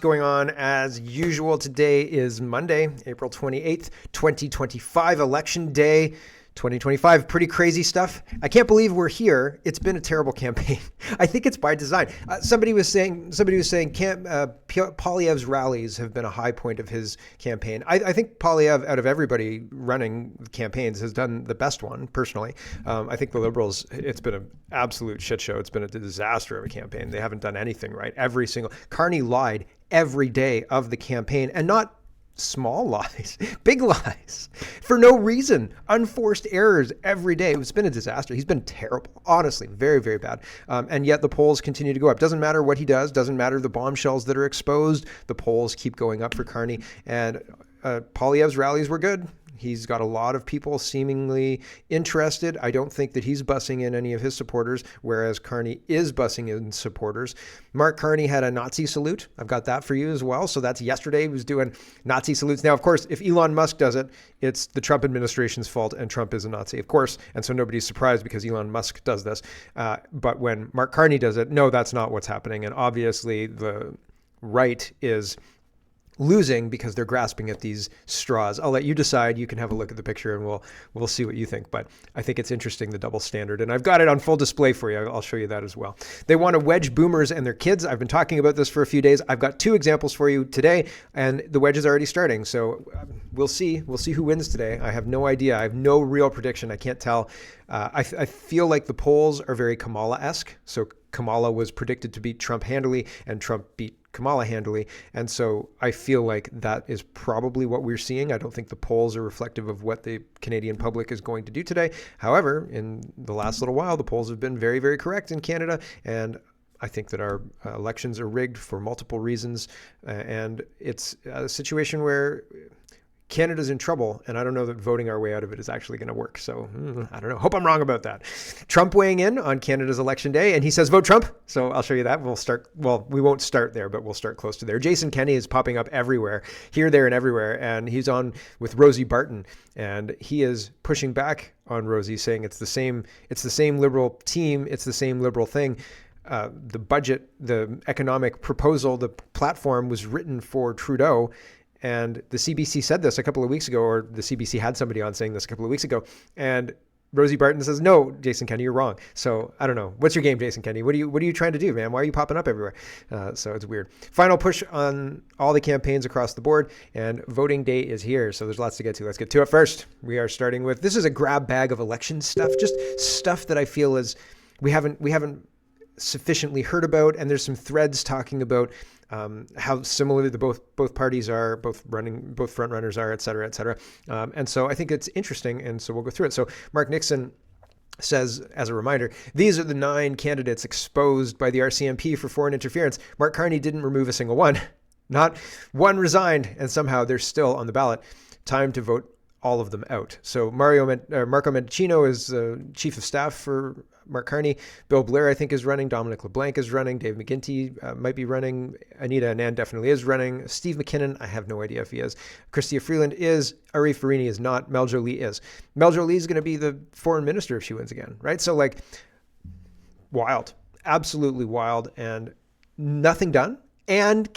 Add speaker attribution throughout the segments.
Speaker 1: Going on as usual. Today is Monday, April 28th, 2025, election day. 2025, pretty crazy stuff. I can't believe we're here. It's been a terrible campaign. I think it's by design. Somebody was saying Poilievre's rallies have been a high point of his campaign. I think Poilievre, out of everybody running campaigns, has done the best one, personally. I think the Liberals, it's been an absolute shit show. It's been a disaster of a campaign. They haven't done anything right. Carney lied every day of the campaign, and not small lies, big lies, for no reason, unforced errors every day. It's been a disaster. He's been terrible, honestly, very, very bad. And yet the polls continue to go up. Doesn't matter what he does, doesn't matter the bombshells that are exposed, the polls keep going up for Carney. And Poilievre's rallies were good. He's got a lot of people seemingly interested. I don't think that he's bussing in any of his supporters, whereas Carney is bussing in supporters. Mark Carney had a Nazi salute. I've got that for you as well. So that's yesterday. He was doing Nazi salutes. Now, of course, if Elon Musk does it, it's the Trump administration's fault, and Trump is a Nazi, of course. And so nobody's surprised because Elon Musk does this. But when Mark Carney does it, no, that's not what's happening. And obviously the right is losing because they're grasping at these straws. I'll let you decide. You can have a look at the picture and we'll see what you think. But I think it's interesting, the double standard. And I've got it on full display for you. I'll show you that as well. They want to wedge boomers and their kids. I've been talking about this for a few days. I've got two examples for you today, and the wedge is already starting. So we'll see. We'll see who wins today. I have no idea. I have no real prediction. I can't tell. I feel like the polls are very Kamala-esque. So Kamala was predicted to beat Trump handily, and Trump beat Kamala handily. And so I feel like that is probably what we're seeing. I don't think the polls are reflective of what the Canadian public is going to do today. However, in the last little while, the polls have been very, very correct in Canada. And I think that our elections are rigged for multiple reasons. And it's a situation where Canada's in trouble, and I don't know that voting our way out of it is actually going to work. So I don't know. Hope I'm wrong about that. Trump weighing in on Canada's election day, and he says, vote Trump. So I'll show you that. We won't start there, but we'll start close to there. Jason Kenney is popping up everywhere, here, there, and everywhere. And he's on with Rosie Barton, and he is pushing back on Rosie, saying it's the same Liberal team. It's the same Liberal thing. The budget, the economic proposal, the platform was written for Trudeau. And the CBC said this a couple of weeks ago, or the CBC had somebody on saying this a couple of weeks ago. And Rosie Barton says, no, Jason Kenney, you're wrong. So I don't know. What's your game, Jason Kenney? What are you trying to do, man? Why are you popping up everywhere? So it's weird. Final push on all the campaigns across the board, and voting day is here. So there's lots to get to. Let's get to it first. We are starting with, this is a grab bag of election stuff, just stuff that I feel is we haven't sufficiently heard about. And there's some threads talking about how similar both parties are, both front runners are, et cetera, et cetera. And so I think it's interesting. And so we'll go through it. So Mark Nixon says, as a reminder, these are the 9 candidates exposed by the RCMP for foreign interference. Mark Carney didn't remove a single one. Not one resigned, and somehow they're still on the ballot. Time to vote all of them out. So Marco Mendicino is chief of staff for Mark Carney. Bill Blair, I think, is running. Dominic LeBlanc is running. Dave McGuinty might be running. Anita Anand definitely is running. Steve McKinnon, I have no idea if he is. Chrystia Freeland is. Arif Farini is not. Mel Jolie is. Mel Jolie is going to be the foreign minister if she wins again, right? So wild, absolutely wild, and nothing done. And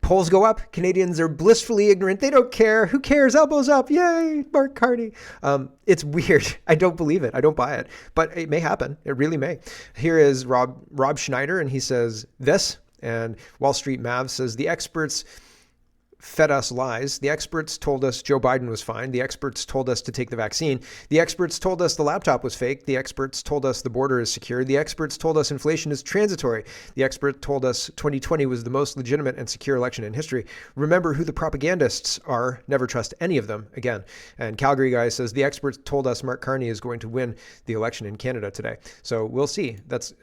Speaker 1: polls go up. Canadians are blissfully ignorant. They don't care. Who cares? Elbows up. Yay, Mark Carney. It's weird. I don't believe it. I don't buy it. But it may happen. It really may. Here is Rob Schneider, and he says this. And Wall Street Mav says, the experts fed us lies. The experts told us Joe Biden was fine. The experts told us to take the vaccine. The experts told us the laptop was fake. The experts told us the border is secure. The experts told us inflation is transitory. The expert told us 2020 was the most legitimate and secure election in history. Remember who the propagandists are. Never trust any of them again. And Calgary Guy says, the experts told us Mark Carney is going to win the election in Canada today. So we'll see. That's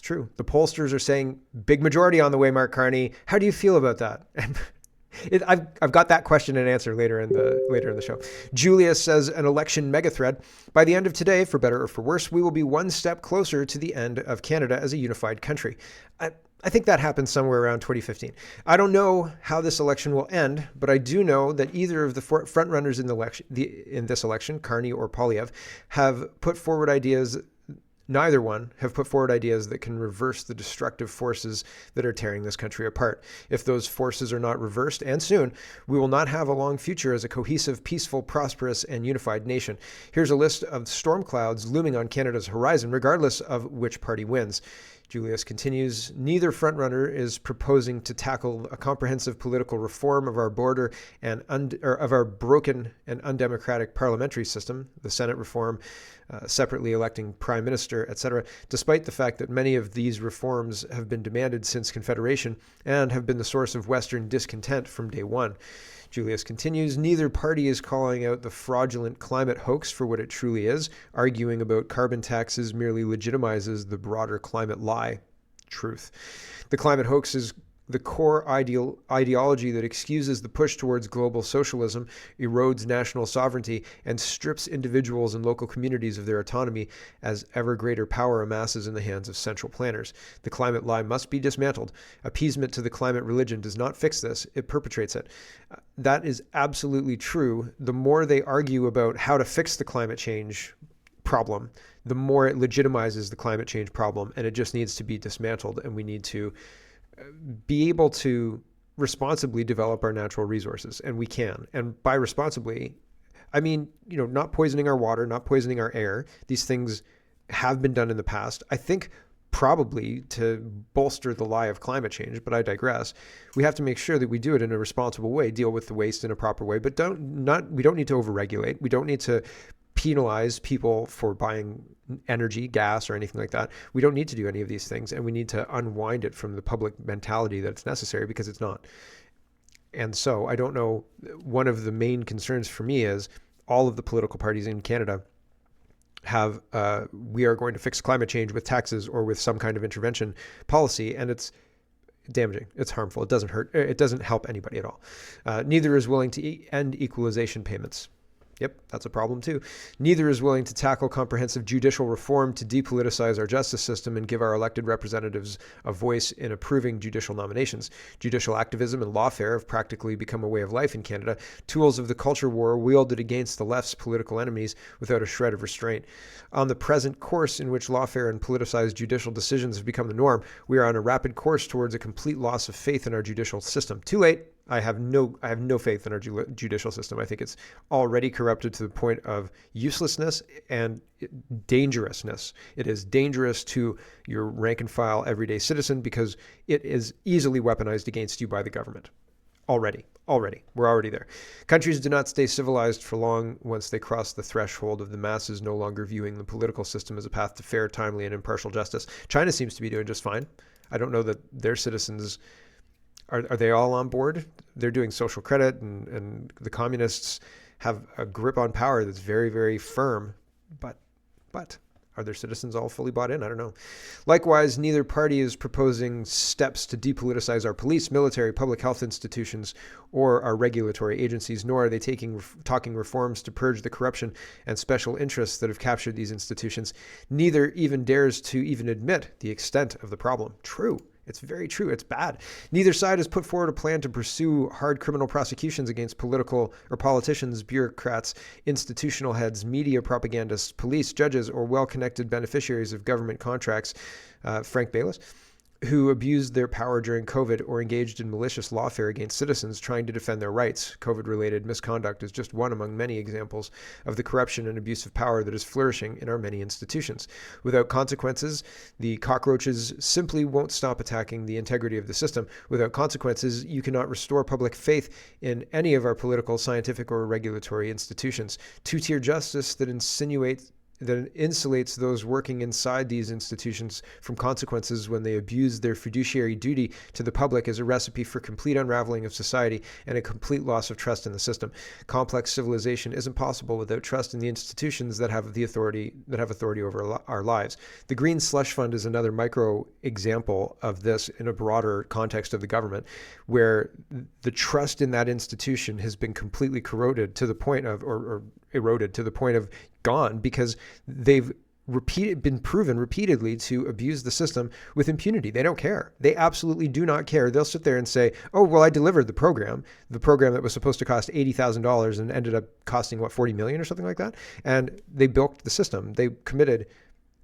Speaker 1: true. The pollsters are saying big majority on the way, Mark Carney. How do you feel about that? I've got that question and answer later in the show. Julia says, an election mega thread. By the end of today, for better or for worse, we will be one step closer to the end of Canada as a unified country. I think that happened somewhere around 2015. I don't know how this election will end, but I do know that either of the front runners in this election, Carney or Poilievre, have put forward ideas Neither one have put forward ideas that can reverse the destructive forces that are tearing this country apart. If those forces are not reversed, and soon, we will not have a long future as a cohesive, peaceful, prosperous, and unified nation. Here's a list of storm clouds looming on Canada's horizon, regardless of which party wins. Julius continues, neither frontrunner is proposing to tackle a comprehensive political reform of our border and of our broken and undemocratic parliamentary system, the Senate reform, separately electing prime minister, etc., despite the fact that many of these reforms have been demanded since Confederation and have been the source of Western discontent from day one. Julius continues, neither party is calling out the fraudulent climate hoax for what it truly is. Arguing about carbon taxes merely legitimizes the broader climate lie. Truth. The climate hoax is the core ideology that excuses the push towards global socialism, erodes national sovereignty, and strips individuals and local communities of their autonomy as ever greater power amasses in the hands of central planners. The climate lie must be dismantled. Appeasement to the climate religion does not fix this, it perpetrates it. That is absolutely true. The more they argue about how to fix the climate change problem, the more it legitimizes the climate change problem, and it just needs to be dismantled, and we need to be able to responsibly develop our natural resources, and we can. And by responsibly, I mean, not poisoning our water, not poisoning our air. These things have been done in the past. I think probably to bolster the lie of climate change, but I digress. We have to make sure that we do it in a responsible way, deal with the waste in a proper way, but we don't need to overregulate. We don't need to penalize people for buying energy, gas, or anything like that. We don't need to do any of these things, and we need to unwind it from the public mentality that it's necessary, because it's not. And so I don't know, one of the main concerns for me is all of the political parties in Canada have we are going to fix climate change with taxes or with some kind of intervention policy, and it's damaging. It's harmful. It doesn't hurt. It doesn't help anybody at all. Neither is willing to end equalization payments. Yep, that's a problem too. Neither is willing to tackle comprehensive judicial reform to depoliticize our justice system and give our elected representatives a voice in approving judicial nominations. Judicial activism and lawfare have practically become a way of life in Canada, tools of the culture war wielded against the left's political enemies without a shred of restraint. On the present course in which lawfare and politicized judicial decisions have become the norm, we are on a rapid course towards a complete loss of faith in our judicial system. Too late. I have no faith in our judicial system. I think it's already corrupted to the point of uselessness and dangerousness. It is dangerous to your rank and file everyday citizen because it is easily weaponized against you by the government. Already. We're already there. Countries do not stay civilized for long once they cross the threshold of the masses no longer viewing the political system as a path to fair, timely, and impartial justice. China seems to be doing just fine. I don't know that their citizens... Are they all on board? They're doing social credit, and the communists have a grip on power that's very, very firm. But are their citizens all fully bought in? I don't know. Likewise, neither party is proposing steps to depoliticize our police, military, public health institutions, or our regulatory agencies, nor are they talking reforms to purge the corruption and special interests that have captured these institutions. Neither even dares to even admit the extent of the problem. True. It's very true. It's bad. Neither side has put forward a plan to pursue hard criminal prosecutions against politicians, bureaucrats, institutional heads, media propagandists, police, judges, or well-connected beneficiaries of government contracts, Frank Bayless, who abused their power during COVID or engaged in malicious lawfare against citizens trying to defend their rights. COVID-related misconduct is just one among many examples of the corruption and abuse of power that is flourishing in our many institutions. Without consequences, the cockroaches simply won't stop attacking the integrity of the system. Without consequences, you cannot restore public faith in any of our political, scientific, or regulatory institutions. Two-tier justice that insulates those working inside these institutions from consequences when they abuse their fiduciary duty to the public is a recipe for complete unraveling of society and a complete loss of trust in the system. Complex civilization isn't possible without trust in the institutions that have authority over our lives. The Green Slush Fund is another micro example of this in a broader context of the government, where the trust in that institution has been completely corroded to the point of, or eroded to the point of gone, because they've been proven repeatedly to abuse the system with impunity. They don't care. They absolutely do not care. They'll sit there and say, oh, well, I delivered the program that was supposed to cost $80,000 and ended up costing, $40 million or something like that. And they bilked the system. They committed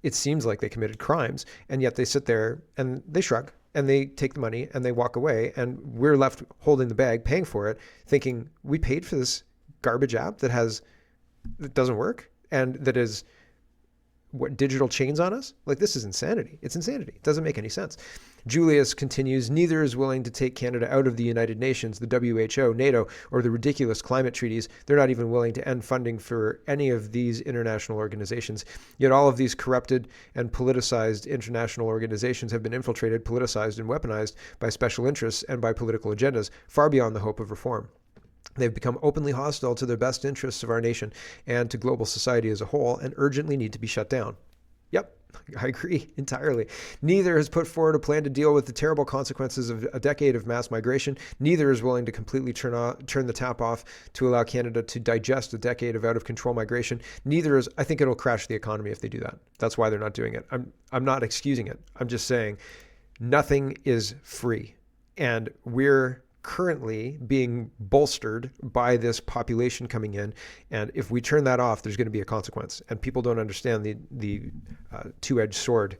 Speaker 1: it seems like they committed crimes, and yet they sit there and they shrug and they take the money and they walk away, and we're left holding the bag, paying for it, thinking we paid for this garbage app that doesn't work and that is digital chains on us? Like, this is insanity. It's insanity. It doesn't make any sense. Julius continues, neither is willing to take Canada out of the United Nations, the WHO, NATO, or the ridiculous climate treaties. They're not even willing to end funding for any of these international organizations. Yet all of these corrupted and politicized international organizations have been infiltrated, politicized, and weaponized by special interests and by political agendas, far beyond the hope of reform. They've become openly hostile to the best interests of our nation and to global society as a whole, and urgently need to be shut down. Yep, I agree entirely. Neither has put forward a plan to deal with the terrible consequences of a decade of mass migration. Neither is willing to completely turn the tap off to allow Canada to digest a decade of out-of-control migration. Neither is, I think it'll crash the economy if they do that. That's why they're not doing it. I'm not excusing it. I'm just saying nothing is free. And we're currently being bolstered by this population coming in, and if we turn that off, there's going to be a consequence. And people don't understand the two-edged sword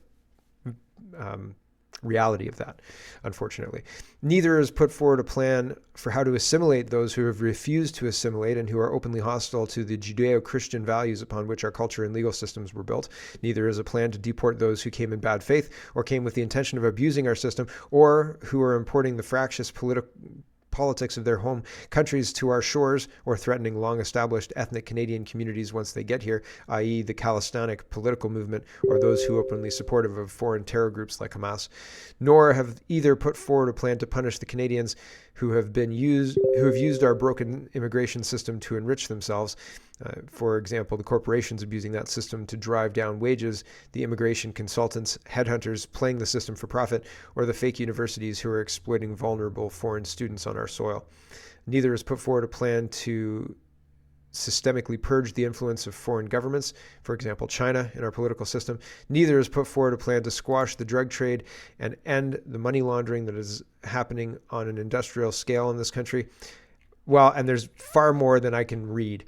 Speaker 1: reality of that, unfortunately. Neither has put forward a plan for how to assimilate those who have refused to assimilate and who are openly hostile to the Judeo-Christian values upon which our culture and legal systems were built. Neither is a plan to deport those who came in bad faith or came with the intention of abusing our system, or who are importing the fractious politics of their home countries to our shores, or threatening long-established ethnic Canadian communities once they get here, i.e. the Chalistanic political movement or those who openly supportive of foreign terror groups like Hamas. Nor have either put forward a plan to punish the Canadians who have used our broken immigration system to enrich themselves. For example, the corporations abusing that system to drive down wages, the immigration consultants, headhunters playing the system for profit, or the fake universities who are exploiting vulnerable foreign students on our soil. Neither has put forward a plan to systemically purge the influence of foreign governments, for example, China, in our political system. Neither has put forward a plan to squash the drug trade and end the money laundering that is happening on an industrial scale in this country. Well, and there's far more than I can read.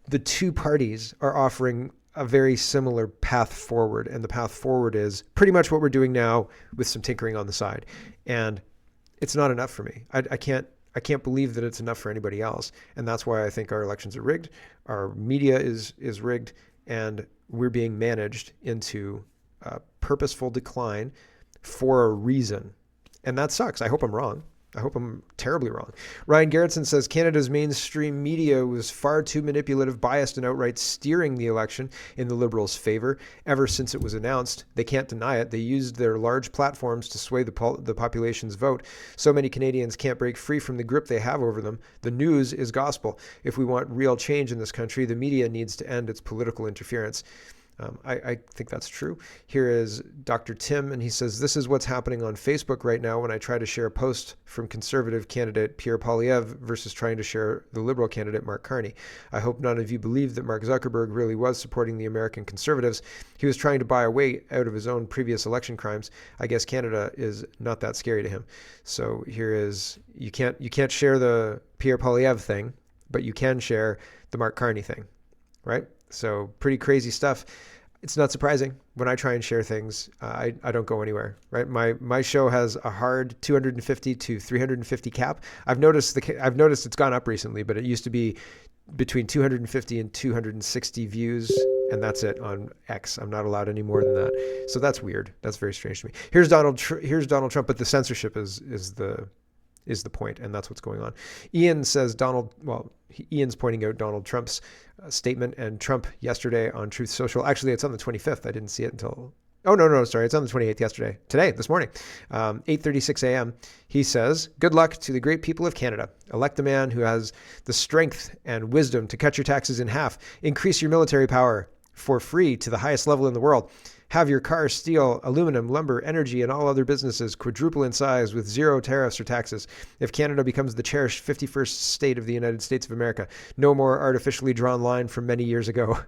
Speaker 1: The two parties are offering a very similar path forward, and the path forward is pretty much what we're doing now with some tinkering on the side. And it's not enough for me. I can't believe that it's enough for anybody else. And that's why I think our elections are rigged. Our media is rigged, and we're being managed into purposeful decline for a reason. And that sucks. I hope I'm wrong. I hope I'm terribly wrong. Ryan Garrettson says Canada's mainstream media was far too manipulative, biased, and outright steering the election in the Liberals' favor ever since it was announced. They can't deny it. They used their large platforms to sway the population's vote. So many Canadians can't break free from the grip they have over them. The news is gospel. If we want real change in this country, the media needs to end its political interference. I think that's true. Here is Dr. Tim, and he says, this is what's happening on Facebook right now when I try to share a post from conservative candidate Pierre Poilievre versus trying to share the liberal candidate Mark Carney. I hope none of you believe that Mark Zuckerberg really was supporting the American conservatives. He was trying to buy a way out of his own previous election crimes. I guess Canada is not that scary to him. So here is, you can't share the Pierre Poilievre thing, but you can share the Mark Carney thing, right? So pretty crazy stuff. It's not surprising when I try and share things, I don't go anywhere, right? My show has a hard 250 to 350 cap. I've noticed it's gone up recently, but it used to be between 250 and 260 views, and that's it on X. I'm not allowed any more than that. So that's weird. That's very strange to me. Here's Donald Trump, but the censorship is the point, and that's what's going on. Ian says Ian's pointing out Donald Trump's statement, and Trump yesterday on Truth Social. Actually, it's on the 25th. I didn't see it until, sorry. It's on the 28th this morning, 8:36 a.m. He says, good luck to the great people of Canada. Elect a man who has the strength and wisdom to cut your taxes in half, increase your military power for free to the highest level in the world. Have your car, steel, aluminum, lumber, energy, and all other businesses quadruple in size with zero tariffs or taxes. If Canada becomes the cherished 51st state of the United States of America, no more artificially drawn line from many years ago.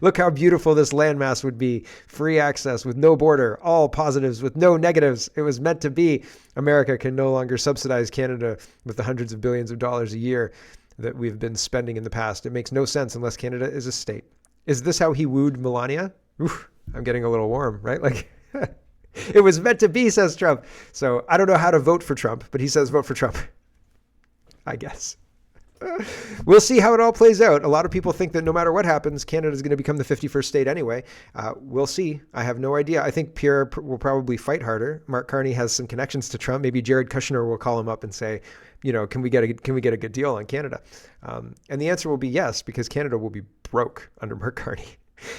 Speaker 1: Look how beautiful this landmass would be. Free access with no border, all positives with no negatives. It was meant to be. America can no longer subsidize Canada with the hundreds of billions of dollars a year that we've been spending in the past. It makes no sense unless Canada is a state. Is this how he wooed Melania? Oof. I'm getting a little warm, right? Like, it was meant to be, says Trump. So I don't know how to vote for Trump, but he says vote for Trump, I guess. We'll see how it all plays out. A lot of people think that no matter what happens, Canada is going to become the 51st state anyway. We'll see. I have no idea. I think Pierre will probably fight harder. Mark Carney has some connections to Trump. Maybe Jared Kushner will call him up and say, you know, can we get a good deal on Canada? And the answer will be yes, because Canada will be broke under Mark Carney.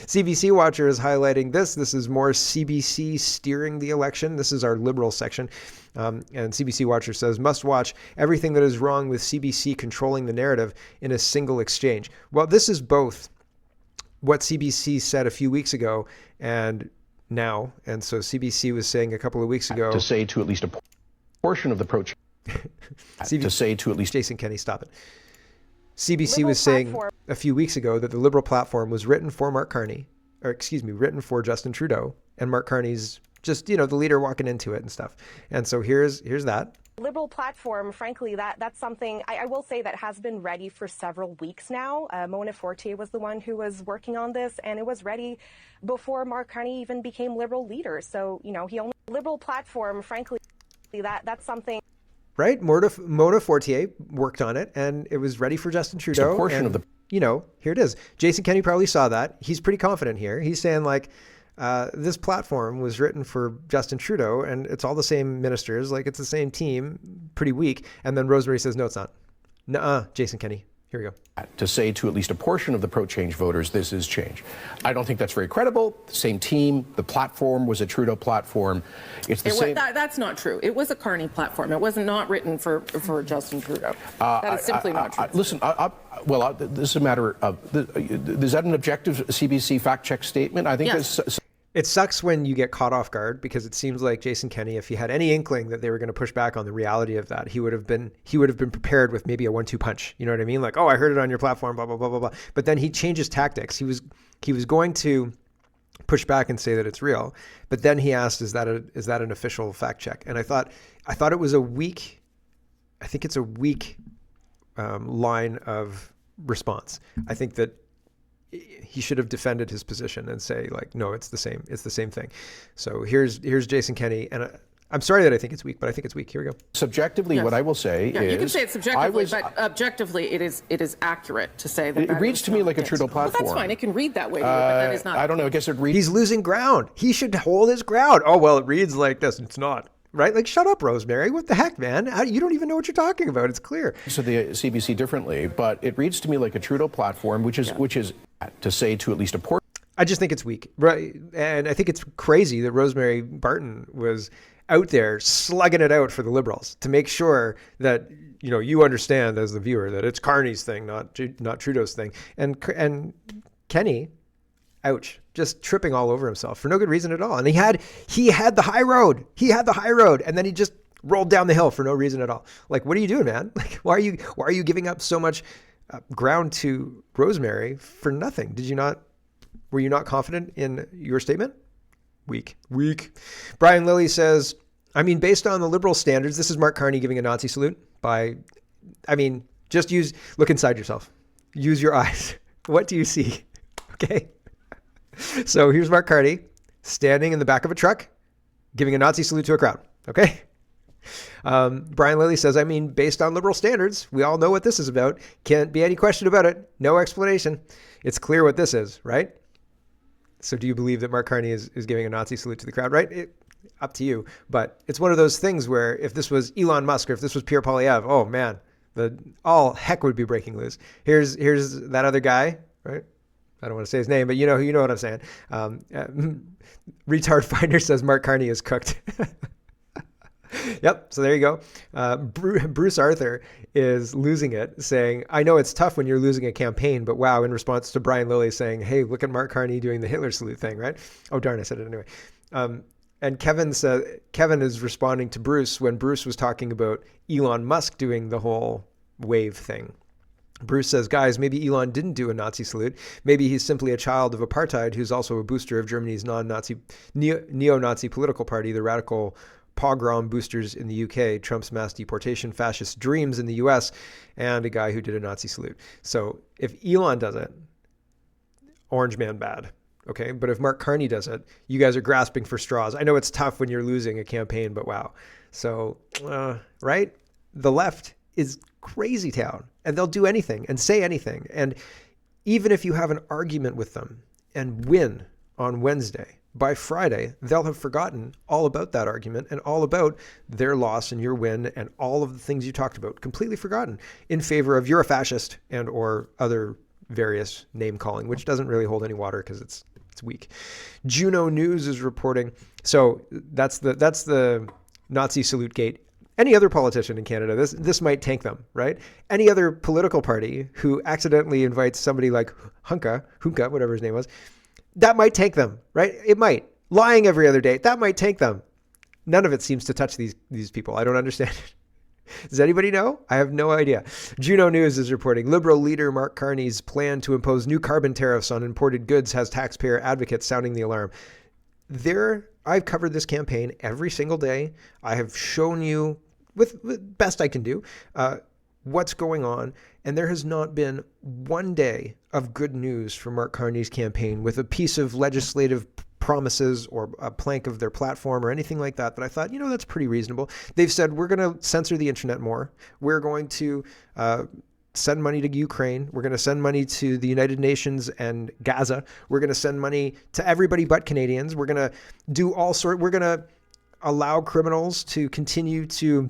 Speaker 1: CBC Watcher is highlighting this. This is more CBC steering the election. This is our liberal section. And CBC Watcher says, must watch everything that is wrong with CBC controlling the narrative in a single exchange. Well, this is both what CBC said a few weeks ago and now. And so CBC was saying a couple of weeks ago.
Speaker 2: To say to at least a portion of the approach. To say to at least.
Speaker 1: Jason Kenney, stop it. CBC was saying a few weeks ago that the Liberal platform was written for Mark Carney, or excuse me, written for Justin Trudeau, and Mark Carney's just, you know, the leader walking into it and stuff. And so here's that.
Speaker 3: Liberal platform, frankly, that's something I will say that has been ready for several weeks now. Mona Fortier was the one who was working on this, and it was ready before Mark Carney even became Liberal leader. So, you know, he only Liberal platform, frankly, that's something.
Speaker 1: Right? Mona Fortier worked on it, and it was ready for Justin Trudeau.
Speaker 2: A portion of the,
Speaker 1: you know, here it is. Jason Kenney probably saw that. He's pretty confident here. He's saying, like, this platform was written for Justin Trudeau, and it's all the same ministers. Like, it's the same team, pretty weak. And then Rosemary says, no, it's not. Nuh-uh, Jason Kenney. Here we go.
Speaker 2: To say to at least a portion of the pro-change voters, this is change. I don't think that's very credible. The same team, the platform was a Trudeau platform. It's the same.
Speaker 4: That's not true. It was a Carney platform. It was not written for Justin Trudeau. That is simply not true.
Speaker 2: Listen, this is a matter of, is that an objective CBC fact-check statement? I think
Speaker 4: yes.
Speaker 1: It sucks when you get caught off guard, because it seems like Jason Kenney, if he had any inkling that they were going to push back on the reality of that, he would have been prepared with maybe a 1-2 punch. You know what I mean? Like, oh, I heard it on your platform, blah, blah, blah, blah, blah. But then he changes tactics. He was going to push back and say that it's real. But then he asked, is that an official fact check? And I thought it was a weak, I think it's a weak line of response. I think that he should have defended his position and say, like, no, it's the same thing. So here's Jason Kenney, and I'm sorry that I think it's weak, but I think it's weak. Here we go.
Speaker 2: Subjectively, yes. What I will say is,
Speaker 4: you can say it subjectively, but objectively, it is accurate to say that.
Speaker 2: It reads to me like a Trudeau platform.
Speaker 4: Well, that's fine. It can read that way, but that is not.
Speaker 2: I don't know. I guess it reads.
Speaker 1: He's losing ground. He should hold his ground. Oh well, it reads like this. It's not. Right? Like, shut up, Rosemary. What the heck, man? You don't even know what you're talking about. It's clear.
Speaker 2: So the CBC differently, but it reads to me like a Trudeau platform, which is to say to at least a portion.
Speaker 1: I just think it's weak. Right. And I think it's crazy that Rosemary Barton was out there slugging it out for the Liberals to make sure that, you know, you understand as the viewer that it's Carney's thing, not Trudeau's thing. And Kenney, ouch, just tripping all over himself for no good reason at all. And he had the high road. He had the high road, and then he just rolled down the hill for no reason at all. Like, what are you doing, man? Like, why are you giving up so much ground to Rosemary for nothing? Were you not confident in your statement? Weak. Brian Lilly says, I mean, based on the Liberal standards, this is Mark Carney giving a Nazi salute just look inside yourself. Use your eyes. What do you see? Okay. So here's Mark Carney standing in the back of a truck, giving a Nazi salute to a crowd. Okay. Brian Lilly says, I mean, based on Liberal standards, we all know what this is about. Can't be any question about it. No explanation. It's clear what this is, right? So do you believe that Mark Carney is giving a Nazi salute to the crowd, right? Up to you. But it's one of those things where if this was Elon Musk or if this was Pierre Poilievre, oh man, all heck would be breaking loose. Here's that other guy, right? I don't want to say his name, but you know what I'm saying. Retard Finder says Mark Carney is cooked. Yep. So there you go. Bruce Arthur is losing it, saying, I know it's tough when you're losing a campaign, but wow, in response to Brian Lilly saying, hey, look at Mark Carney doing the Hitler salute thing, right? Oh, darn, I said it anyway. And Kevin is responding to Bruce when Bruce was talking about Elon Musk doing the whole wave thing. Bruce says, guys, maybe Elon didn't do a Nazi salute. Maybe he's simply a child of apartheid who's also a booster of Germany's neo-Nazi political party, the radical pogrom boosters in the UK, Trump's mass deportation fascist dreams in the US, and a guy who did a Nazi salute. So if Elon does it, Orange Man bad. Okay. But if Mark Carney does it, you guys are grasping for straws. I know it's tough when you're losing a campaign, but wow. So, right? The left is crazy town, and they'll do anything and say anything. And even if you have an argument with them and win on Wednesday, by Friday, they'll have forgotten all about that argument and all about their loss and your win and all of the things you talked about, completely forgotten, in favor of you're a fascist and or other various name calling, which doesn't really hold any water because it's weak. Juno News is reporting. So that's the Nazi salute gate. Any other politician in Canada, this might tank them, right? Any other political party who accidentally invites somebody like Hunka, whatever his name was, that might tank them, right? It might. Lying every other day, that might tank them. None of it seems to touch these people. I don't understand it. Does anybody know? I have no idea. Juno News is reporting Liberal leader Mark Carney's plan to impose new carbon tariffs on imported goods has taxpayer advocates sounding the alarm. I've covered this campaign every single day. I have shown you, with best I can do, what's going on. And there has not been one day of good news for Mark Carney's campaign with a piece of legislative promises or a plank of their platform or anything like that I thought, that's pretty reasonable. They've said, we're going to censor the internet more. We're going to send money to Ukraine. We're going to send money to the United Nations and Gaza. We're going to send money to everybody but Canadians. We're going to do we're going to allow criminals to continue to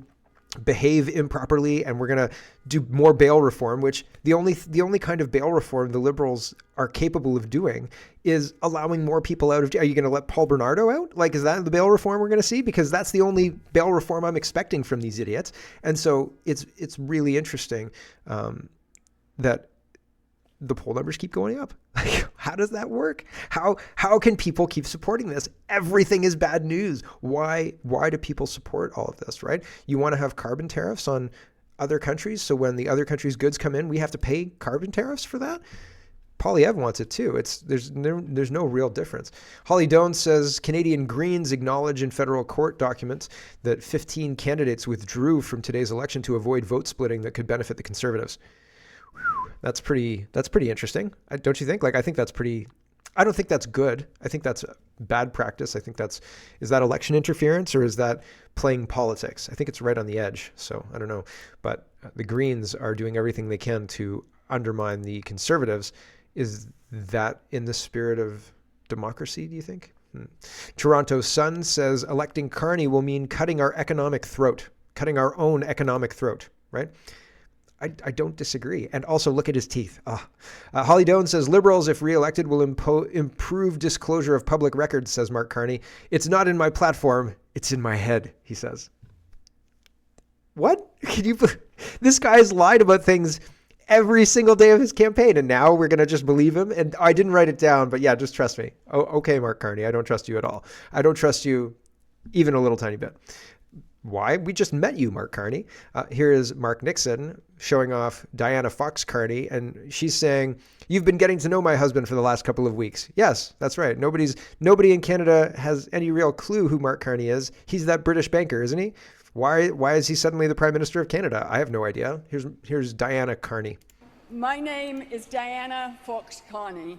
Speaker 1: behave improperly, and we're going to do more bail reform, which the only kind of bail reform the Liberals are capable of doing is allowing more people out of jail. Are you going to let Paul Bernardo out? Like, is that the bail reform we're going to see? Because that's the only bail reform I'm expecting from these idiots. And so it's really interesting that the poll numbers keep going up. How does that work? How can people keep supporting this? Everything is bad news. Why do people support all of this, right? You want to have carbon tariffs on other countries, so when the other countries' goods come in, we have to pay carbon tariffs for that? Polyev wants it too. There's no real difference. Holly Doan says Canadian Greens acknowledge in federal court documents that 15 candidates withdrew from today's election to avoid vote splitting that could benefit the Conservatives. That's pretty interesting, don't you think? I think that's pretty. I don't think that's good. I think that's bad practice. I think is that election interference or is that playing politics? I think it's right on the edge. So I don't know. But the Greens are doing everything they can to undermine the Conservatives. Is that in the spirit of democracy, do you think? Toronto Sun says electing Carney will mean cutting our own economic throat, right? I don't disagree. And also look at his teeth. Holly Doan says Liberals, if reelected, will improve disclosure of public records, says Mark Carney. It's not in my platform. It's in my head, he says. What? This guy's lied about things every single day of his campaign, and now we're going to just believe him? And I didn't write it down, but yeah, just trust me. Oh, okay, Mark Carney, I don't trust you at all. I don't trust you even a little tiny bit. Why? We just met you, Mark Carney. Here is Mark Nixon showing off Diana Fox Carney, and she's saying, you've been getting to know my husband for the last couple of weeks. Yes, that's right. Nobody in Canada has any real clue who Mark Carney is. He's that British banker, isn't he? Why is he suddenly the Prime Minister of Canada? I have no idea. Here's Diana Carney.
Speaker 5: My name is Diana Fox Carney.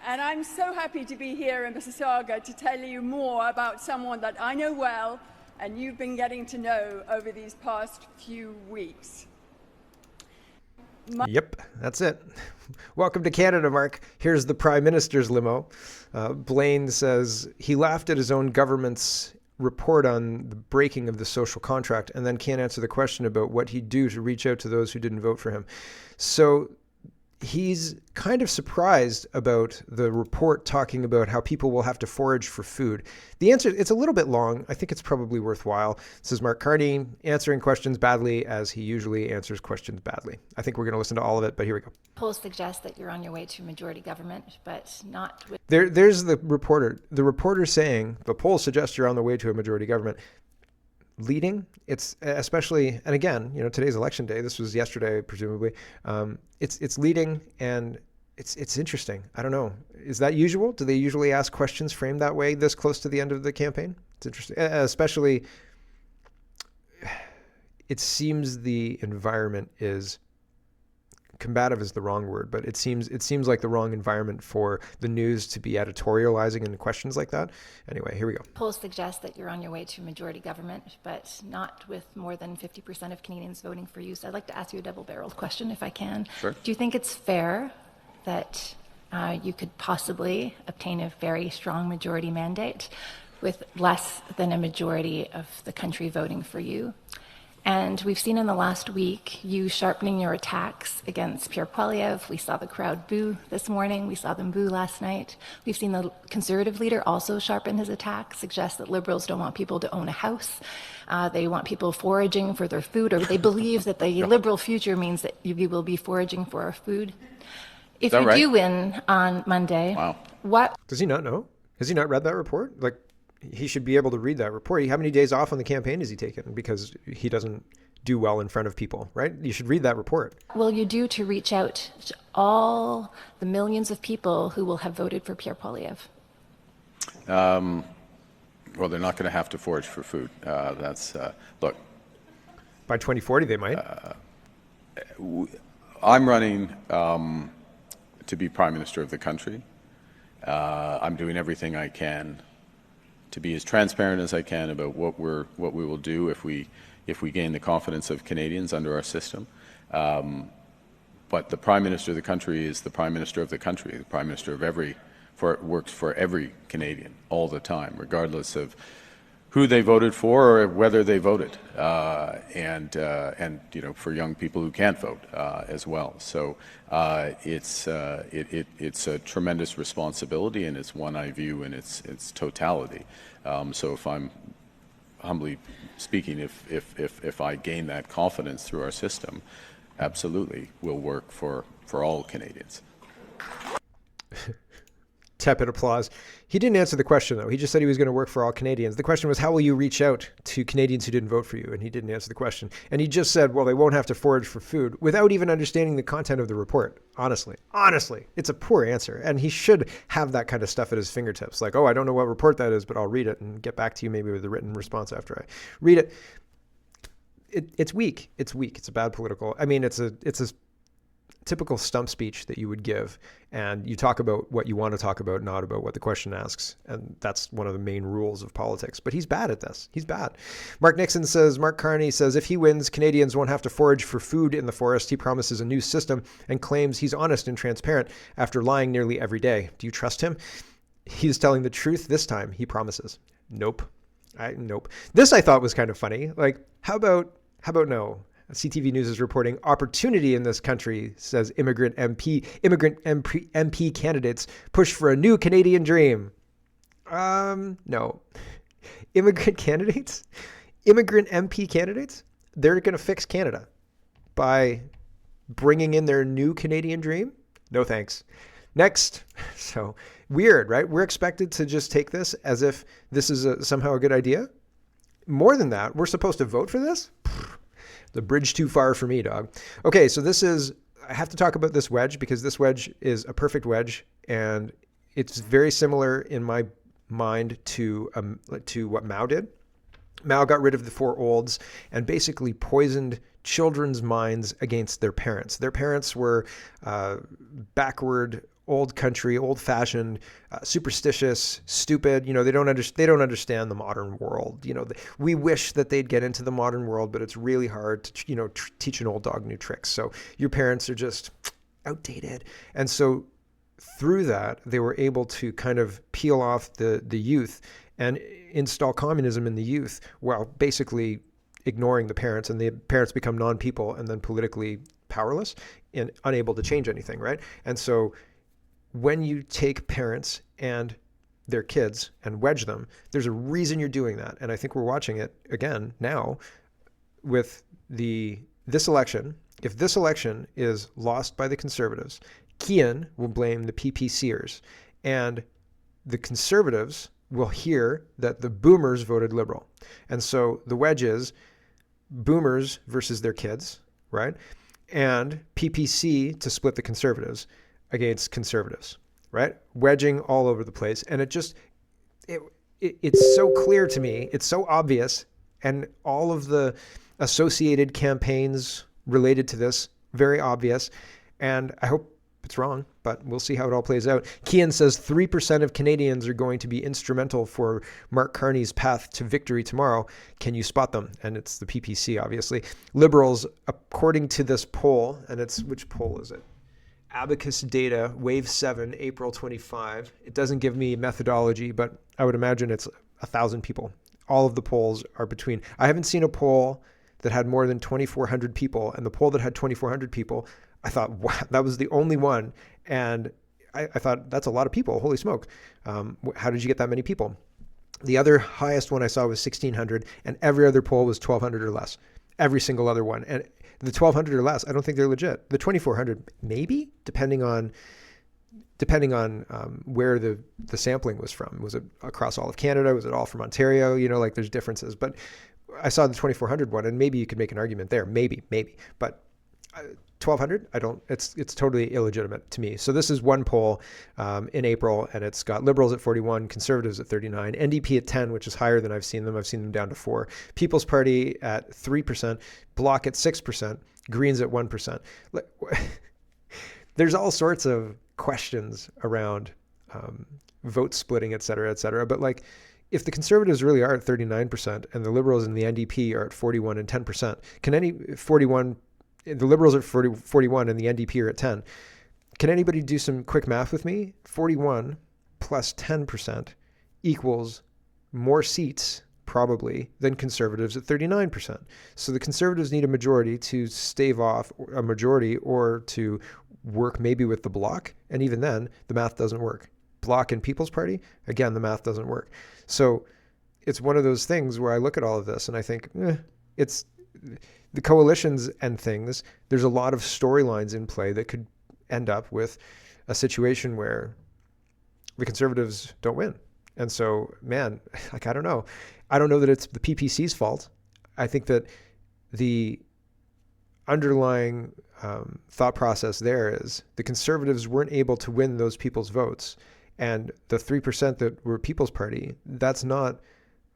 Speaker 5: And I'm so happy to be here in Mississauga to tell you more about someone that I know well and you've been getting to know over these past few weeks.
Speaker 1: Yep, that's it. Welcome to Canada, Mark. Here's the Prime Minister's limo. Blaine says he laughed at his own government's report on the breaking of the social contract and then can't answer the question about what he'd do to reach out to those who didn't vote for him. So he's kind of surprised about the report talking about how people will have to forage for food. The answer, it's a little bit long. I think it's probably worthwhile. This is Mark Carney answering questions badly as he usually answers questions badly. I think we're going to listen to all of it, but here we go.
Speaker 6: Polls suggest that you're on your way to majority government, but not with...
Speaker 1: There's the reporter. The reporter saying the polls suggest you're on the way to a majority government. Leading, it's especially, and again, today's election day, this was yesterday, presumably, it's leading and it's interesting. I don't know. Is that usual? Do they usually ask questions framed that way this close to the end of the campaign? It's interesting, especially it seems the environment is combative is the wrong word, but it seems like the wrong environment for the news to be editorializing into questions like that. Anyway, here we go.
Speaker 6: Polls suggest that you're on your way to majority government, but not with more than 50% of Canadians voting for you. So I'd like to ask you a double-barreled question, if I can.
Speaker 7: Sure.
Speaker 6: Do you think it's fair that you could possibly obtain a very strong majority mandate with less than a majority of the country voting for you? And we've seen in the last week you sharpening your attacks against Pierre Poilievre. We saw the crowd boo this morning. We saw them boo last night. We've seen the Conservative leader also sharpen his attack, suggest that Liberals don't want people to own a house. They want people foraging for their food, or they believe that the Liberal future means that you will be foraging for our food. If you do win on Monday, what...
Speaker 1: Does he not know? Has he not read that report? Like, he should be able to read that report. How many days off on the campaign has he taken because he doesn't do well in front of people, right? You should read that report.
Speaker 6: Will you do to reach out to all the millions of people who will have voted for Pierre Poilievre?
Speaker 7: Well, they're not going to have to forage for food. Look.
Speaker 1: By 2040, they might.
Speaker 7: I'm running to be Prime Minister of the country. I'm doing everything I can to be as transparent as I can about what we will do if we gain the confidence of Canadians under our system. But the Prime Minister of the country is the Prime Minister of the country, the Prime Minister of works for every Canadian all the time, regardless of who they voted for or whether they voted, and for young people who can't vote as well. So it's a tremendous responsibility, and it's one I view in its totality. So if I'm humbly speaking, if I gain that confidence through our system, absolutely will work for all Canadians.
Speaker 1: Tepid applause. He didn't answer the question, though. He just said he was going to work for all Canadians. The question was, how will you reach out to Canadians who didn't vote for you? And he didn't answer the question. And he just said, well, they won't have to forage for food, without even understanding the content of the report. Honestly, it's a poor answer. And he should have that kind of stuff at his fingertips. Like, oh, I don't know what report that is, but I'll read it and get back to you maybe with a written response after I read it. It's weak. It's weak. It's a bad political. I mean, it's a typical stump speech that you would give, and you talk about what you want to talk about, not about what the question asks. And that's one of the main rules of politics. But he's bad at this. He's bad. Mark Carney says, if he wins, Canadians won't have to forage for food in the forest. He promises a new system and claims he's honest and transparent after lying nearly every day. Do you trust him? He's telling the truth this time, he promises. Nope. Nope. This I thought was kind of funny. Like, how about no? CTV News is reporting opportunity in this country, says immigrant MP candidates push for a new Canadian dream. No. Immigrant MP candidates, they're going to fix Canada by bringing in their new Canadian dream? No thanks. Next. So weird, right? We're expected to just take this as if this is somehow a good idea. More than that, we're supposed to vote for this? The bridge too far for me, dog. Okay, so I have to talk about this wedge because this wedge is a perfect wedge, and it's very similar in my mind to what Mao did. Mao got rid of the four olds and basically poisoned children's minds against their parents. Their parents were backward, old country, old-fashioned, superstitious, stupid. They don't understand the modern world. We wish that they'd get into the modern world, but it's really hard to teach an old dog new tricks. So your parents are just outdated, and so through that they were able to kind of peel off the youth and install communism in the youth, while basically ignoring the parents, and the parents become non-people and then politically powerless and unable to change anything, right? And so when you take parents and their kids and wedge them, there's a reason you're doing that. And I think we're watching it again now with this election. If this election is lost by the Conservatives, Cian will blame the PPCers, and the Conservatives will hear that the boomers voted Liberal. And so the wedge is boomers versus their kids, right? And PPC to split the Conservatives against Conservatives, right? Wedging all over the place. And it's so clear to me. It's so obvious. And all of the associated campaigns related to this, very obvious. And I hope it's wrong, but we'll see how it all plays out. Kian says 3% of Canadians are going to be instrumental for Mark Carney's path to victory tomorrow. Can you spot them? And it's the PPC, obviously. Liberals, according to this poll, and it's, which poll is it? Abacus Data, Wave 7, April 25. It doesn't give me methodology, but I would imagine it's 1,000 people. All of the polls are between. I haven't seen a poll that had more than 2,400 people, and the poll that had 2,400 people, I thought, wow, that was the only one. And I thought, that's a lot of people. Holy smoke. How did you get that many people? The other highest one I saw was 1,600, and every other poll was 1,200 or less. Every single other one. And the 1,200 or less, I don't think they're legit. The 2,400, maybe, depending on where the sampling was from. Was it across all of Canada? Was it all from Ontario? You know, like there's differences. But I saw the 2,400 one, and maybe you could make an argument there. Maybe. But 1,200, it's totally illegitimate to me. So this is one poll in April, and it's got Liberals at 41, Conservatives at 39, NDP at 10, which is higher than I've seen them. I've seen them down to 4. People's Party at 3%, Bloc at 6%, Greens at 1%. There's all sorts of questions around vote splitting, et cetera, but like, if the Conservatives really are at 39% and the Liberals and the NDP are at 41 and 10%, the Liberals are 41 and the NDP are at 10. Can anybody do some quick math with me? 41 plus 10% equals more seats, probably, than Conservatives at 39%. So the Conservatives need a majority to stave off a majority or to work maybe with the Bloc. And even then, the math doesn't work. Bloc and People's Party, again, the math doesn't work. So it's one of those things where I look at all of this and I think, it's the coalitions and things. There's a lot of storylines in play that could end up with a situation where the Conservatives don't win. And so, man, like, I don't know. I don't know that it's the PPC's fault. I think that the underlying thought process there is the Conservatives weren't able to win those people's votes. And the 3% that were People's Party, that's not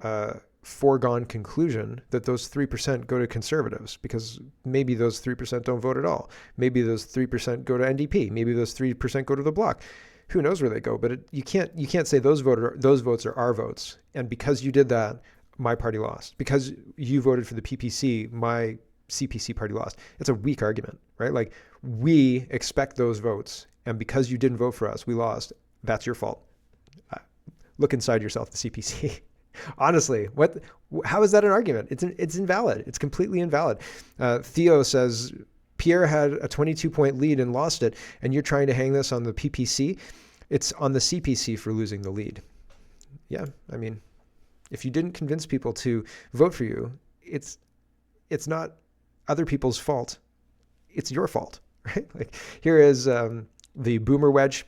Speaker 1: a foregone conclusion that those 3% go to Conservatives, because maybe those 3% don't vote at all. Maybe those 3% go to NDP. Maybe those 3% go to the Bloc. Who knows where they go? But you can't say those votes are our votes. And because you did that, my party lost. Because you voted for the PPC, my CPC party lost. It's a weak argument, right? Like, we expect those votes, and because you didn't vote for us, we lost. That's your fault. Look inside yourself, the CPC. Honestly, how is that an argument? It's invalid. It's completely invalid. Theo says, Pierre had a 22-point lead and lost it, and you're trying to hang this on the PPC. It's on the CPC for losing the lead. Yeah, I mean, if you didn't convince people to vote for you, it's not other people's fault. It's your fault, right? Like, here is the boomer wedge.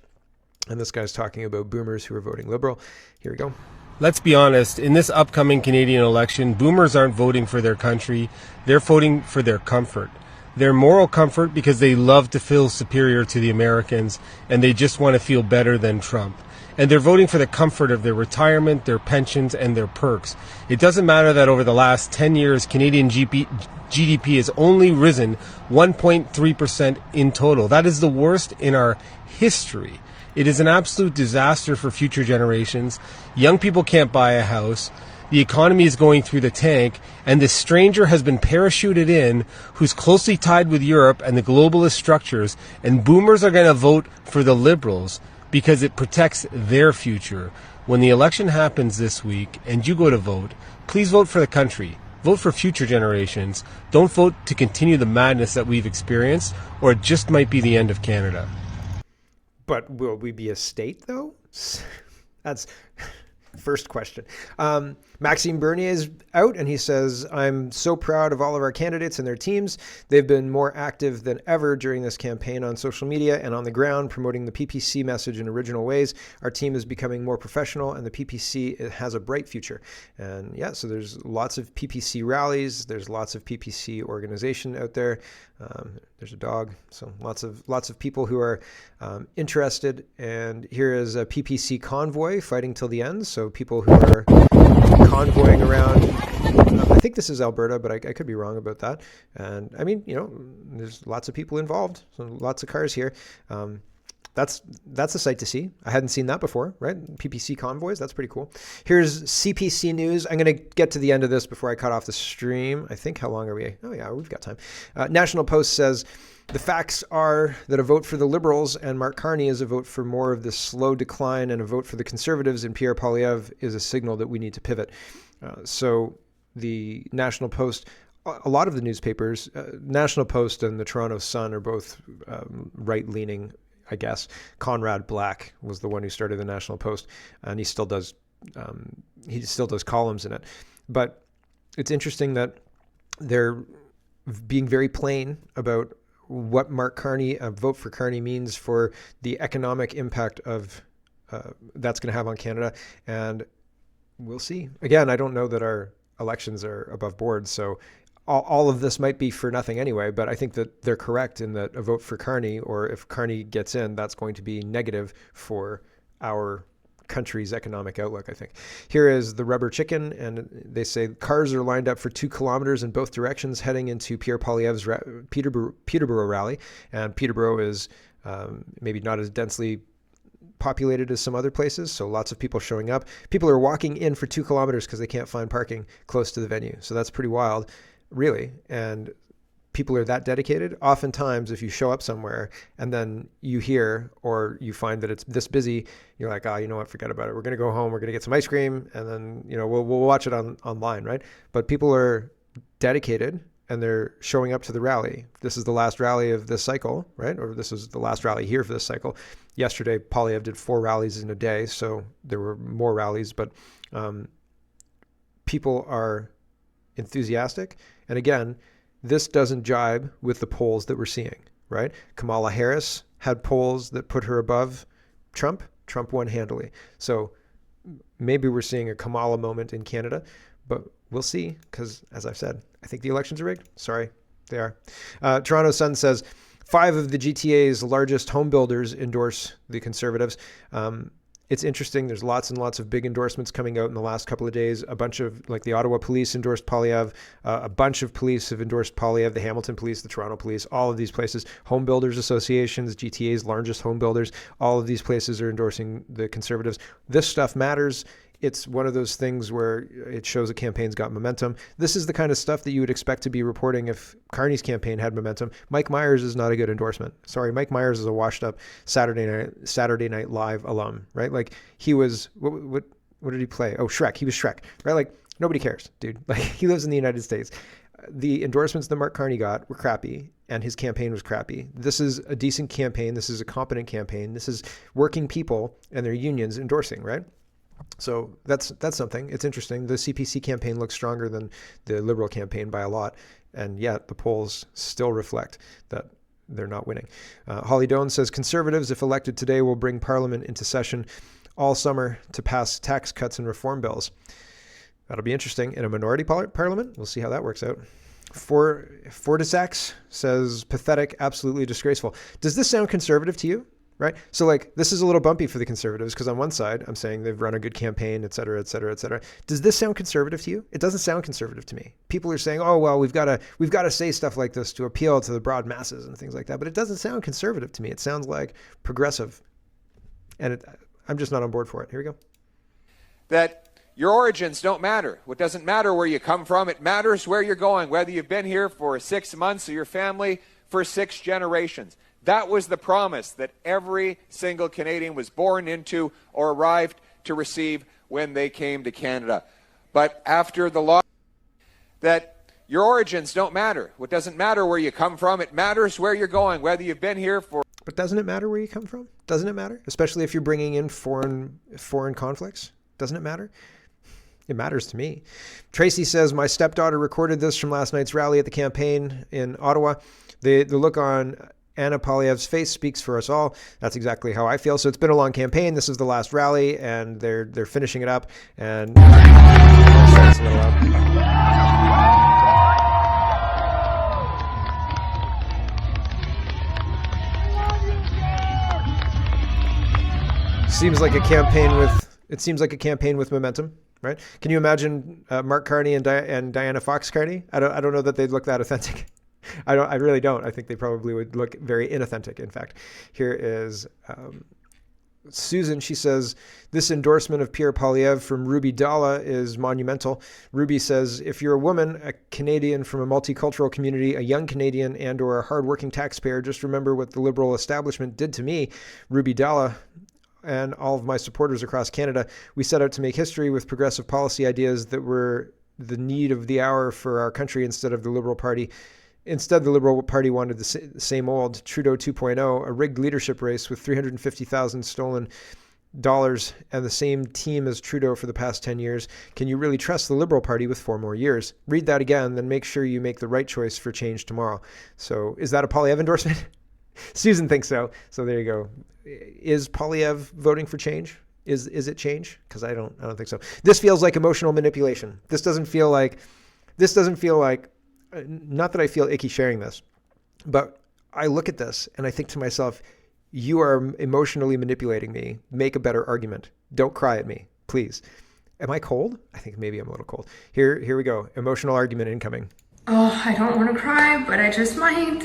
Speaker 1: And this guy's talking about boomers who are voting Liberal. Here we go.
Speaker 8: Let's be honest, in this upcoming Canadian election, boomers aren't voting for their country. They're voting for their comfort. Their moral comfort, because they love to feel superior to the Americans and they just want to feel better than Trump. And they're voting for the comfort of their retirement, their pensions, and their perks. It doesn't matter that over the last 10 years, Canadian GDP has only risen 1.3% in total. That is the worst in our history. It is an absolute disaster for future generations. Young people can't buy a house. The economy is going through the tank, and this stranger has been parachuted in who's closely tied with Europe and the globalist structures, and boomers are going to vote for the Liberals because it protects their future. When the election happens this week and you go to vote, please vote for the country. Vote for future generations. Don't vote to continue the madness that we've experienced, or it just might be the end of Canada.
Speaker 1: But will we be a state, though? That's first question. Maxime Bernier is out, and he says, I'm so proud of all of our candidates and their teams. They've been more active than ever during this campaign on social media and on the ground, promoting the PPC message in original ways. Our team is becoming more professional, and the PPC has a bright future. And yeah, so there's lots of PPC rallies. There's lots of PPC organization out there. There's a dog. So lots of people who are interested. And here is a PPC convoy fighting till the end. So people who are convoying around, I think this is Alberta, but I could be wrong about that. And I mean, there's lots of people involved, so lots of cars here. That's a sight to see. I hadn't seen that before, right? PPC convoys, that's pretty cool. Here's CPC news. I'm going to get to the end of this before I cut off the stream. I think, how long are we? Oh yeah, we've got time. National Post says, the facts are that a vote for the Liberals and Mark Carney is a vote for more of the slow decline, and a vote for the Conservatives and Pierre Poilievre is a signal that we need to pivot. So the National Post, a lot of the newspapers, National Post and the Toronto Sun are both right-leaning, I guess. Conrad Black was the one who started the National Post, and he still does columns in it. But it's interesting that they're being very plain about what Mark Carney, a vote for Carney, means for the economic impact of that's going to have on Canada. And we'll see. Again, I don't know that our elections are above board, so all of this might be for nothing anyway, but I think that they're correct in that a vote for Carney, or if Carney gets in, that's going to be negative for our country's economic outlook, I think. Here is the rubber chicken, and they say cars are lined up for 2 kilometers in both directions heading into Pierre Poilievre's Peterborough rally. And Peterborough is maybe not as densely populated as some other places, so lots of people showing up. People are walking in for 2 kilometers because they can't find parking close to the venue. So that's pretty wild, really. And people are that dedicated. Oftentimes, if you show up somewhere and then you hear or you find that it's this busy, you're like, you know what, forget about it. We're going to go home. We're going to get some ice cream, and then we'll watch it online, right? But people are dedicated, and they're showing up to the rally. This is the last rally of this cycle, right? Or this is the last rally here for this cycle. Yesterday, Poilievre did 4 rallies in a day, so there were more rallies, but people are enthusiastic. And again, this doesn't jibe with the polls that we're seeing, right? Kamala Harris had polls that put her above Trump. Trump won handily. So maybe we're seeing a Kamala moment in Canada, but we'll see, because as I've said, I think the elections are rigged. Sorry, they are. Toronto Sun says 5 of the GTA's largest home builders endorse the Conservatives. It's interesting. There's lots and lots of big endorsements coming out in the last couple of days. A bunch of, like the Ottawa Police endorsed Poilievre. A bunch of police have endorsed Poilievre, the Hamilton Police, the Toronto Police, all of these places. Home builders associations, GTA's largest home builders, all of these places are endorsing the Conservatives. This stuff matters. It's one of those things where it shows a campaign's got momentum. This is the kind of stuff that you would expect to be reporting if Carney's campaign had momentum. Mike Myers is not a good endorsement. Sorry, Mike Myers is a washed up Saturday Night Live alum, right? Like he was, what did he play? Oh, Shrek. He was Shrek, right? Like nobody cares, dude. Like he lives in the United States. The endorsements that Mark Carney got were crappy, and his campaign was crappy. This is a decent campaign. This is a competent campaign. This is working people and their unions endorsing, right? So that's something. It's interesting. The CPC campaign looks stronger than the Liberal campaign by a lot, and yet the polls still reflect that they're not winning. Holly Doan says Conservatives, if elected today, will bring Parliament into session all summer to pass tax cuts and reform bills. That'll be interesting. In a minority parliament, we'll see how that works out. Fortisax says pathetic, absolutely disgraceful. Does this sound conservative to you? Right? So like, this is a little bumpy for the Conservatives because on one side, I'm saying they've run a good campaign, et cetera, et cetera, et cetera. Does this sound conservative to you? It doesn't sound conservative to me. People are saying, oh, well, we've got to say stuff like this to appeal to the broad masses and things like that. But it doesn't sound conservative to me. It sounds like progressive. And I'm just not on board for it. Here we go.
Speaker 9: That your origins don't matter. What doesn't matter where you come from. It matters where you're going, whether you've been here for 6 months or your family for 6 generations. That was the promise that every single Canadian was born into or arrived to receive when they came to Canada. But after the law, that your origins don't matter. What doesn't matter where you come from. It matters where you're going, whether you've been here for...
Speaker 1: But doesn't it matter where you come from? Doesn't it matter? Especially if you're bringing in foreign conflicts? Doesn't it matter? It matters to me. Tracy says, my stepdaughter recorded this from last night's rally at the campaign in Ottawa. The look on Anna Poilievre's face speaks for us all. That's exactly how I feel. So it's been a long campaign. This is the last rally, and they're finishing it up. And seems like a campaign with momentum, right? Can you imagine Mark Carney and Diana Fox Carney? I don't know that they'd look that authentic. I really don't. I think they probably would look very inauthentic. In fact, here is Susan. She says, this endorsement of Pierre Poilievre from Ruby Dalla is monumental. Ruby says, if you're a woman, a Canadian from a multicultural community, a young Canadian and or a hardworking taxpayer, just remember what the Liberal establishment did to me. Ruby Dalla and all of my supporters across Canada, we set out to make history with progressive policy ideas that were the need of the hour for our country instead of the Liberal Party. Instead, the Liberal Party wanted the same old Trudeau 2.0, a rigged leadership race with $350,000 stolen dollars and the same team as Trudeau for the past 10 years. Can you really trust the Liberal Party with 4 more years? Read that again, then make sure you make the right choice for change tomorrow. So is that a Poilievre endorsement? Susan thinks so. So there you go. Is Poilievre voting for change? Is it change? Because I don't think so. This feels like emotional manipulation. This doesn't feel like, not that I feel icky sharing this, but I look at this and I think to myself, you are emotionally manipulating me. Make a better argument. Don't cry at me, please. Am I cold? I think maybe I'm a little cold. Here we go. Emotional argument incoming.
Speaker 10: Oh, I don't want to cry, but I just might.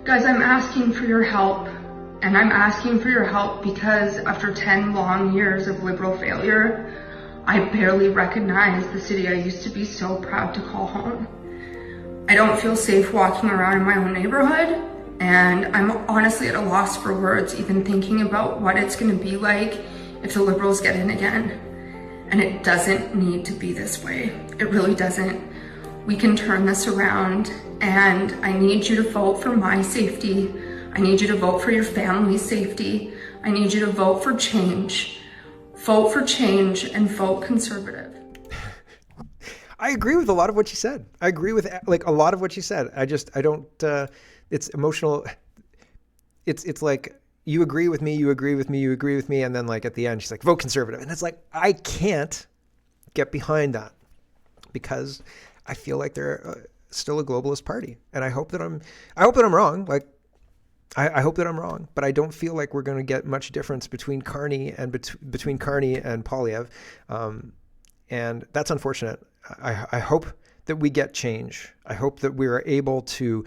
Speaker 10: Guys, I'm asking for your help. And I'm asking for your help because after 10 long years of Liberal failure, I barely recognize the city I used to be so proud to call home. I don't feel safe walking around in my own neighborhood, and I'm honestly at a loss for words even thinking about what it's going to be like if the Liberals get in again. And it doesn't need to be this way. It really doesn't. We can turn this around, and I need you to vote for my safety. I need you to vote for your family's safety. I need you to vote for change. Vote for change and vote Conservative.
Speaker 1: I agree with a lot of what you said. I agree with like a lot of what you said. I don't, it's emotional. It's like, you agree with me, you agree with me, you agree with me. And then like at the end, she's like, vote Conservative. And it's like, I can't get behind that because I feel like they're still a globalist party. And I hope that I'm wrong. Like, I hope that I'm wrong, but I don't feel like we're going to get much difference between Carney and between Carney and Poilievre. And that's unfortunate. I hope that we get change. I hope that we are able to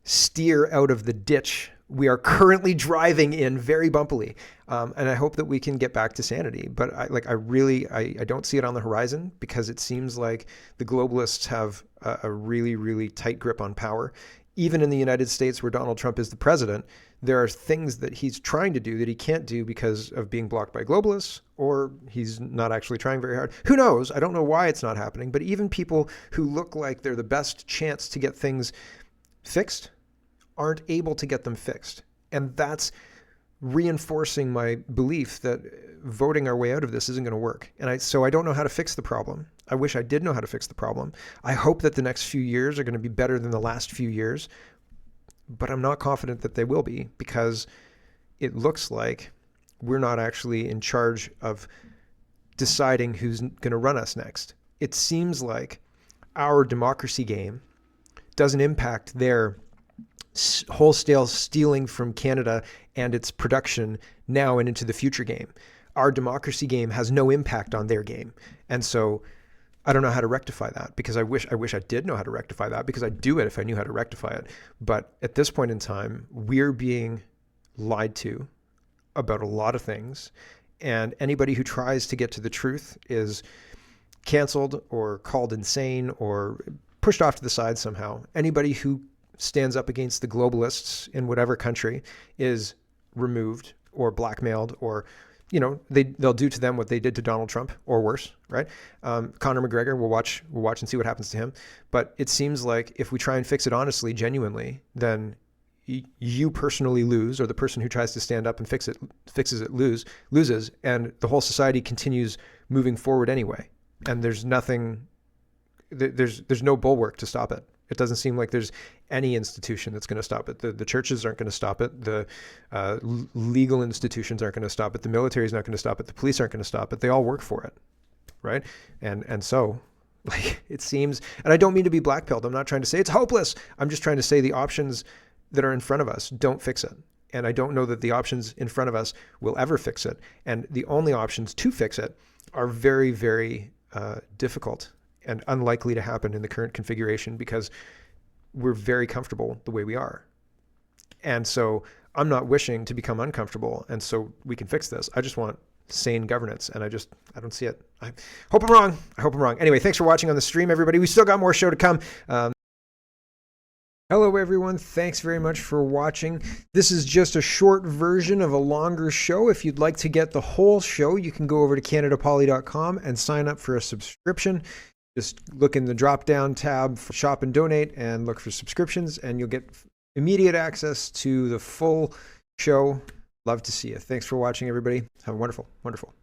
Speaker 1: steer out of the ditch we are currently driving in very bumpily. And I hope that we can get back to sanity. But I don't see it on the horizon because it seems like the globalists have a really, really tight grip on power. Even in the United States where Donald Trump is the president, there are things that he's trying to do that he can't do because of being blocked by globalists, or he's not actually trying very hard. Who knows? I don't know why it's not happening, but even people who look like they're the best chance to get things fixed aren't able to get them fixed. And that's reinforcing my belief that voting our way out of this isn't going to work. And so I don't know how to fix the problem. I wish I did know how to fix the problem. I hope that the next few years are going to be better than the last few years, but I'm not confident that they will be because it looks like we're not actually in charge of deciding who's going to run us next. It seems like our democracy game doesn't impact their wholesale stealing from Canada and its production now and into the future game. Our democracy game has no impact on their game. And so I don't know how to rectify that because I wish I did know how to rectify that because I'd do it if I knew how to rectify it. But at this point in time, we're being lied to about a lot of things. And anybody who tries to get to the truth is canceled or called insane or pushed off to the side somehow. Anybody who stands up against the globalists in whatever country is removed or blackmailed or, you know, they'll do to them what they did to Donald Trump or worse, right? Conor McGregor, we'll watch and see what happens to him. But it seems like if we try and fix it honestly, genuinely, then you personally lose, or the person who tries to stand up and fixes it loses, and the whole society continues moving forward anyway. And there's nothing, there's no bulwark to stop it. It doesn't seem like there's any institution that's going to stop it. The churches aren't going to stop it. The legal institutions aren't going to stop it. The military is not going to stop it. The police aren't going to stop it. They all work for it, right? And so, like, it seems, and I don't mean to be blackpilled. I'm not trying to say it's hopeless. I'm just trying to say the options that are in front of us don't fix it. And I don't know that the options in front of us will ever fix it. And the only options to fix it are very, very difficult and unlikely to happen in the current configuration because we're very comfortable the way we are. And so I'm not wishing to become uncomfortable and so we can fix this. I just want sane governance, and I don't see it. I hope I'm wrong. I hope I'm wrong. Anyway, thanks for watching on the stream, everybody. We still got more show to come. Hello, everyone. Thanks very much for watching. This is just a short version of a longer show. If you'd like to get the whole show, you can go over to canadapoly.com and sign up for a subscription. Just look in the drop-down tab for Shop and Donate and look for subscriptions, and you'll get immediate access to the full show. Love to see you. Thanks for watching, everybody. Have a wonderful, wonderful